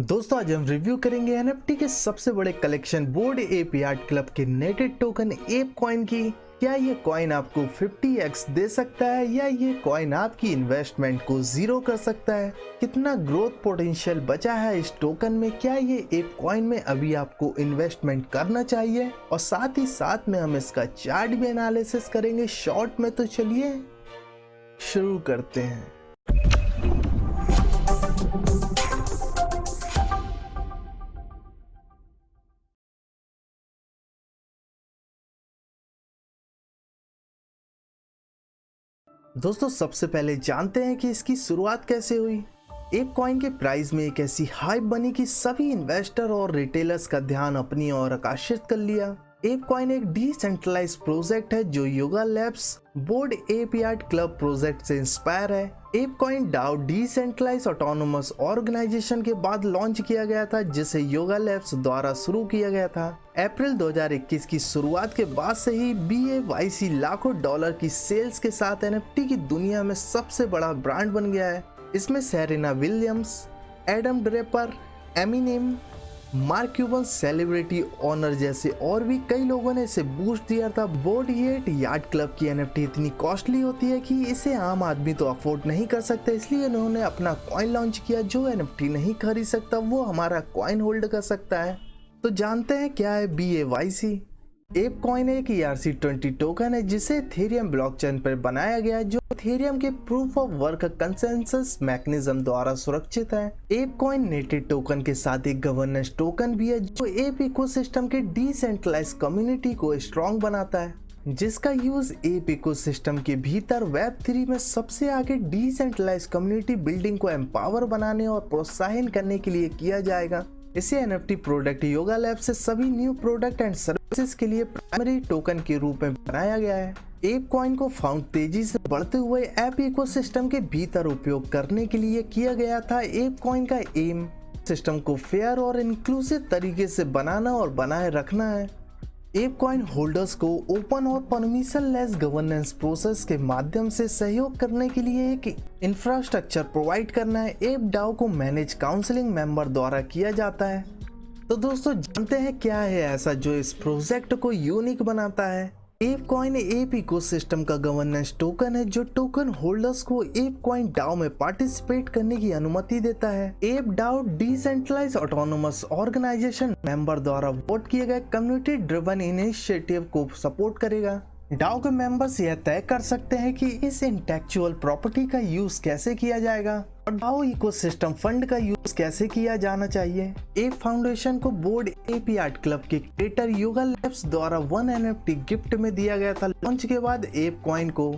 दोस्तों आज हम रिव्यू करेंगे एनएफटी के सबसे बड़े collection board Ape Yacht club के नेटेड टोकन एप कॉइन की। क्या ये कॉइन आपको 50x दे सकता है या ये कॉइन आपकी इन्वेस्टमेंट को जीरो कर सकता है? कितना ग्रोथ पोटेंशियल बचा है इस टोकन में? क्या ये एप कॉइन में अभी आपको इन्वेस्टमेंट करना चाहिए? और साथ ही साथ में हम इसका चार्ट भी एनालिसिस करेंगे शॉर्ट में। तो चलिए शुरू करते हैं। दोस्तों सबसे पहले जानते हैं कि इसकी शुरुआत कैसे हुई। एप कॉइन के प्राइस में एक ऐसी हाइप बनी कि सभी इन्वेस्टर और रिटेलर्स का ध्यान अपनी ओर आकर्षित कर लिया। एप कॉइन एक डिसेंट्रलाइज प्रोजेक्ट है जो Yuga Labs Bored Ape Yacht Club project से इंस्पायर है। ApeCoin DAO decentralize autonomous organization के बाद लॉन्च किया गया था, जिसे योगा लैब्स द्वारा शुरू किया गया था। अप्रैल 2021 की शुरुआत के बाद से ही BAYC लाखों डॉलर की सेल्स के साथ एनएफटी की दुनिया में सबसे बड़ा ब्रांड बन गया है। इसमें Serena Williams, Adam Draper, Eminem, Mark Cuban, celebrity owner जैसे और भी कई लोगों ने इसे बूस्ट दिया था। बोर्ड एप यार्ड क्लब की एनएफटी इतनी कॉस्टली होती है कि इसे आम आदमी तो अफोर्ड नहीं कर सकते, इसलिए उन्होंने अपना कॉइन लॉन्च किया। जो एनएफटी नहीं खरीद सकता वो हमारा कॉइन होल्ड कर सकता है। तो जानते हैं क्या है BAYC। एप कॉइन एक ERC-20 टोकन है जिसे इथेरियम ब्लॉकचेन पर बनाया गया है, जो इथेरियम के proof of work consensus mechanism द्वारा सुरक्षित है। एप कॉइन नेटेड टोकन के साथ एक गवर्नेंस टोकन भी है जो एप इकोसिस्टम के डिसेंट्रलाइज कम्युनिटी को स्ट्रॉन्ग बनाता है, जिसका यूज एप इकोसिस्टम के भीतर वेब3 में सबसे आगे डिसेंट्रलाइज कम्युनिटी बिल्डिंग को एम्पावर बनाने और प्रोत्साहन करने के लिए किया जाएगा। इसे एनएफटी प्रोडक्ट योगा लैब से सभी न्यू प्रोडक्ट एंड सर्विसेज के लिए प्राइमरी टोकन के रूप में बनाया गया है। एप कॉइन को फाउंड तेजी से बढ़ते हुए ऐप इकोसिस्टम के भीतर उपयोग करने के लिए किया गया था। एप कॉइन का एम सिस्टम को फेयर और इंक्लूसिव तरीके से बनाना और बनाए रखना है। एप कॉइन होल्डर्स को ओपन और परमिशन लेस गवर्नेंस प्रोसेस के माध्यम से सहयोग करने के लिए एक इंफ्रास्ट्रक्चर प्रोवाइड करना है। एप डाओ को मैनेज काउंसलिंग मेंबर द्वारा किया जाता है। तो दोस्तों जानते हैं क्या है ऐसा जो इस प्रोजेक्ट को यूनिक बनाता है। एप कॉइन एप इकोसिस्टम का गवर्नेंस टोकन है जो टोकन होल्डर्स को एप कॉइन डाओ में पार्टिसिपेट करने की अनुमति देता है। Ape DAO decentralize autonomous organization member द्वारा वोट किए गए कम्युनिटी ड्रिवन इनिशिएटिव को सपोर्ट करेगा। डाओ के मेंबर्स यह तय कर सकते हैं कि इस इंटेलेक्चुअल प्रॉपर्टी का यूज कैसे किया जाएगा और डाओ इकोसिस्टम फंड का यूज कैसे किया जाना चाहिए। एप फाउंडेशन को बोर्ड एप यार्ड क्लब के क्रिएटर योगा लैब्स द्वारा 1 NFT गिफ्ट में दिया गया था। लॉन्च के बाद एप कॉइन को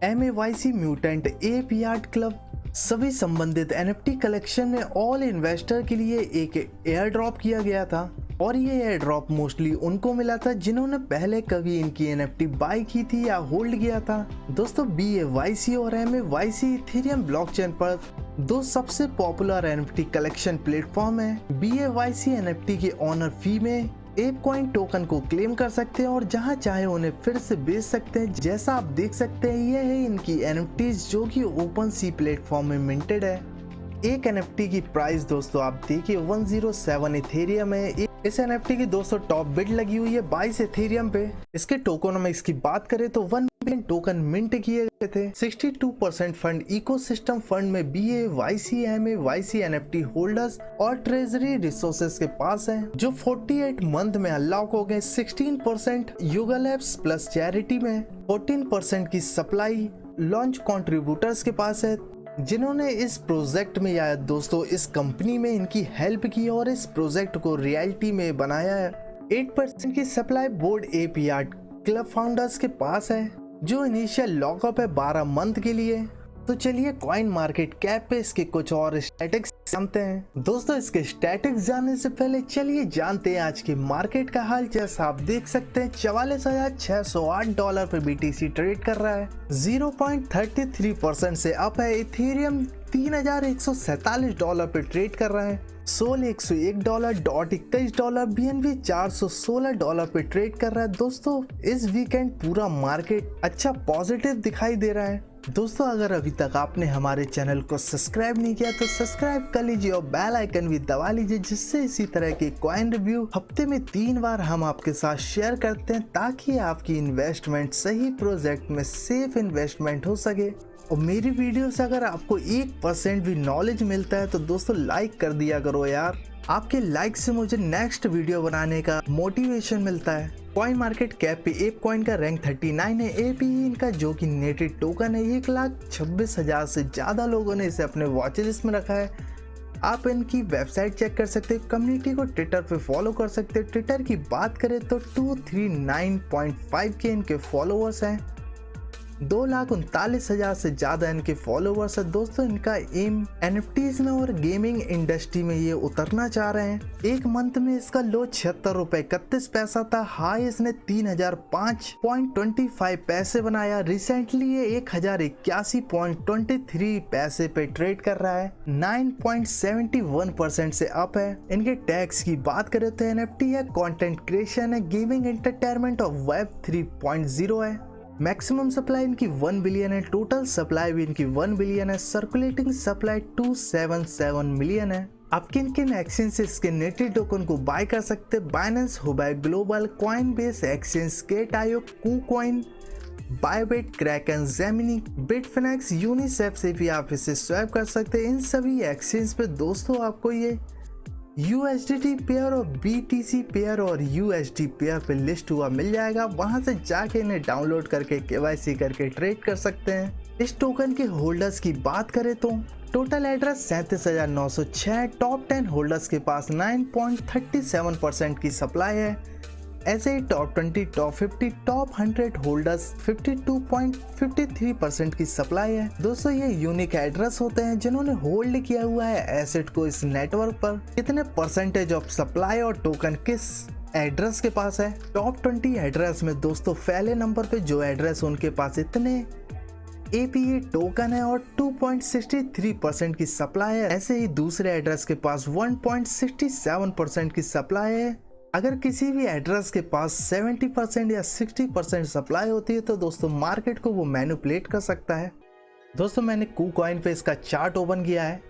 MAYC mutant app Yacht club सभी संबंधित NFT कलेक्शन में ऑल इन्वेस्टर के लिए एक एयर ड्रॉप किया गया था, और ये एयर ड्रॉप मोस्टली उनको मिला था जिन्होंने पहले कभी इनकी NFT बाय की थी या होल्ड किया था। दोस्तों BAYC और MAYC इथेरियम ब्लॉकचेन पर दो सबसे पॉपुलर NFT कलेक्शन प्लेटफॉर्म है। BAYC NFT के ऑनर फी में एप कॉइन टोकन को क्लेम कर सकते हैं और जहां चाहे उन्हें फिर से बेच सकते हैं। जैसा आप देख सकते हैं यह है इनकी NFTs जो कि ओपन सी प्लेटफॉर्म में मिंटेड है। एक NFT की प्राइस दोस्तों आप देखिए 107 इथेरियम है। इस NFT की दोस्तों टॉप बिड लगी हुई है 22 इथेरियम पे। इसके टोकोनॉमिक्स की बात करें तो 1 मिलियन टोकन मिंट किए गए थे। 62% फंड इकोसिस्टम फंड में BAYC MAYC NFT होल्डर्स और ट्रेजरी रिसोर्सेज के पास है, जो 48 मंथ में अनलॉक हो गए। 16% योगा लैब्स प्लस चैरिटी में, 14% की सप्लाई लॉन्च कंट्रीब्यूटर्स के पास है, जिन्होंने इस प्रोजेक्ट में या दोस्तों इस कंपनी में इनकी हेल्प की और इस प्रोजेक्ट को रियलिटी में बनाया है। 8% की supply board Ape Yacht club founders के पास है, जो इनिशियल लॉकअप है 12 मंथ के लिए। तो चलिए कॉइन मार्केट कैप पे इसके कुछ और स्टैटिक्स जानते हैं। दोस्तों इसके स्टैटिक्स जानने से पहले चलिए जानते हैं आज के मार्केट का हाल। जैसा आप देख सकते हैं 44,608 डॉलर पर BTC ट्रेड कर रहा है, 0.33% से अप है। इथेरियम 3,147 डॉलर पर ट्रेड कर रहा है, SOL 101 dollar, dot 21 dollar, BNB 416 dollar पे ट्रेड कर रहा है। दोस्तों इस वीकेंड पूरा मार्केट अच्छा पॉजिटिव दिखाई दे रहा है। दोस्तों अगर अभी तक आपने हमारे चैनल को सब्सक्राइब नहीं किया तो सब्सक्राइब कर लीजिए और बेल आइकन भी दबा लीजिए, जिससे इसी तरह के कॉइन रिव्यू हफ्ते में 3 बार हम आपके साथ शेयर करते हैं, ताकि आपकी इन्वेस्टमेंट सही प्रोजेक्ट में सेफ इन्वेस्टमेंट हो सके। और मेरी वीडियो से अगर आपको 1% भी नॉलेज मिलता है तो दोस्तों लाइक कर दिया करो यार। आपके लाइक से मुझे नेक्स्ट वीडियो बनाने का मोटिवेशन मिलता है। कॉइन मार्केट कैप पे एप कॉइन का रैंक 39 है। एपीई इनका जो कि नेटेड टोकन है 1,26,000 से ज़्यादा लोगों ने इसे अपने वॉच लिस्ट में रखा है। आप इनकी वेबसाइट चेक कर सकते हैं, कम्युनिटी को ट्विटर पे फॉलो कर सकते हैं। ट्विटर की बात करें तो 239.5 के इनके फॉलोअर्स हैं। 2,39,000 से ज़्यादा इनके फॉलोवर्स है। दोस्तों इनका एम एनएफटीज में और गेमिंग इंडस्ट्री में ये उतरना चाह रहे हैं। एक मंथ में इसका लो 76 रुपए 31 पैसा था। हाई इसने 3,005.25 पैसे बनाया। रिसेंटली ये 1,081.23 पैसे पे ट्रेड कर रहा है। 9.71% से अप है। इनके टैक्स की बात करें तो एनएफटी है, कंटेंट क्रिएशन है, गेमिंग एंटरटेनमेंट और वेब 3.0 है। मैक्सिमम सप्लाई इनकी 1 बिलियन है। टोटल सप्लाई भी इनकी 1 बिलियन है। सर्कुलेटिंग सप्लाई 277 मिलियन है। आप किन किन एक्सचेंज से इसके नेटेड टोकन को बाय कर सकते हैं? Binance, Huobi Global, Coinbase exchange, गेट.io, KuCoin, Bybit, Kraken, Gemini, Bitfinex, यूनिसेफ से भी आप इसे स्वैप कर सकते हैं। इन सभी एक्सचेंज पे दोस्तों आपको ये USDT पेयर और BTC पेयर और USD पेयर पे लिस्ट हुआ मिल जाएगा। वहां से जाके इन्हें डाउनलोड करके KYC करके ट्रेड कर सकते हैं। इस टोकन के होल्डर्स की बात करें तो टोटल एड्रेस 37,906। टॉप 10 होल्डर्स के पास 9.37% की सप्लाई है। ऐसे ही टॉप 20, टॉप 50, टॉप 100 होल्डर्स 52.53% की सप्लाई है। दोस्तों ये यूनिक एड्रेस होते हैं जिन्होंने होल्ड किया हुआ है एसेट को इस नेटवर्क पर। कितने परसेंटेज ऑफ सप्लाई और टोकन किस एड्रेस के पास है? टॉप 20 एड्रेस में दोस्तों पहले नंबर पे जो एड्रेस उनके पास इतने एपीए टोकन है और 2.63% की सप्लाई है। ऐसे ही दूसरे एड्रेस के पास 1.67% की सप्लाई है। अगर किसी भी एड्रेस के पास 70% या 60% सप्लाई होती है तो दोस्तों मार्केट को वो मैनिपुलेट कर सकता है। दोस्तों मैंने KuCoin पे इसका चार्ट ओपन किया है।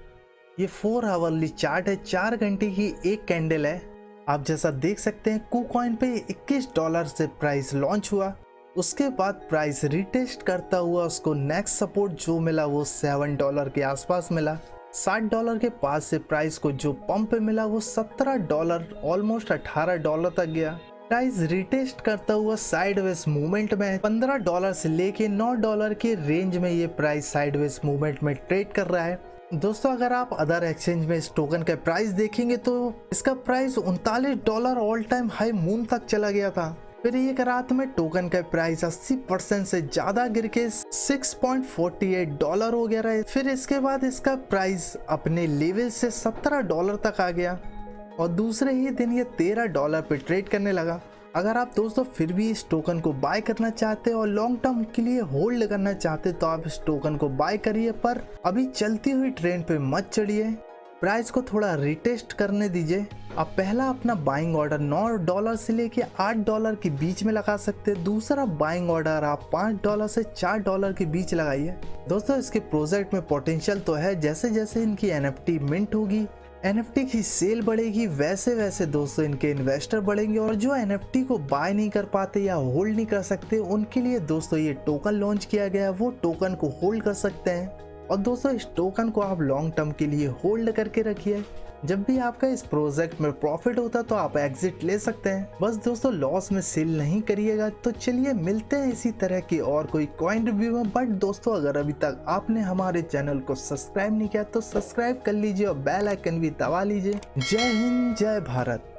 ये 4 आवरली चार्ट है। 4 घंटे की एक कैंडल है। आप जैसा देख सकते हैं KuCoin पे $21 से प्राइस लॉन्च हुआ। उसके बाद प्राइस रिटेस्ट करता हुआ उसको नेक्स्ट सपोर्ट जो मिला वो $7 के आसपास मिला। $60 के पास से प्राइस को जो पंप पे मिला वो $17, ऑलमोस्ट $18 तक गया। प्राइस रिटेस्ट करता हुआ साइडवेज मूवमेंट में $15 से लेके $9 के रेंज में ये प्राइस साइडवेज मूवमेंट में ट्रेड कर रहा है। दोस्तों अगर आप अदर एक्सचेंज में इस टोकन का प्राइस देखेंगे तो इसका price $39 all time high moon तक चला गया था। फिर एक रात में टोकन का प्राइस 80% से ज्यादा गिर के $6.48 हो गया रहा। फिर इसके बाद इसका प्राइस अपने लेवल से $17 तक आ गया और दूसरे ही दिन ये $13 पे ट्रेड करने लगा। अगर आप दोस्तों फिर भी इस टोकन को बाय करना चाहते हैं और लॉन्ग टर्म के लिए होल्ड करना चाहते हैं तो आप इस टोकन को बाय करिए, पर अभी चलती हुई ट्रेंड पे मत चढ़िए। प्राइस को थोड़ा रिटेस्ट करने दीजिए। आप पहला अपना बाइंग ऑर्डर $9 से लेके $8 के बीच में लगा सकते हैं। दूसरा बाइंग ऑर्डर आप $5 से $4 के बीच लगाइए। दोस्तों इसके प्रोजेक्ट में पोटेंशियल तो है। जैसे जैसे इनकी NFT मिंट होगी, NFT की सेल बढ़ेगी, वैसे वैसे दोस्तों इनके इन्वेस्टर बढ़ेंगे और जो NFT को बाय नहीं कर पाते या होल्ड नहीं कर सकते उनके लिए दोस्तों ये टोकन लॉन्च किया गया है। वो टोकन को होल्ड कर सकते हैं और दोस्तों इस टोकन को आप लॉन्ग टर्म के लिए होल्ड करके रखिए। जब भी आपका इस प्रोजेक्ट में प्रॉफिट होता तो आप एग्जिट ले सकते हैं। बस दोस्तों लॉस में सेल नहीं करिएगा। तो चलिए मिलते हैं इसी तरह की और कोई कॉइन रिव्यू में। बट दोस्तों अगर अभी तक आपने हमारे चैनल को सब्सक्राइब नहीं किया तो सब्सक्राइब कर लीजिए और बेल आइकन भी दबा लीजिए। जय हिंद, जय भारत।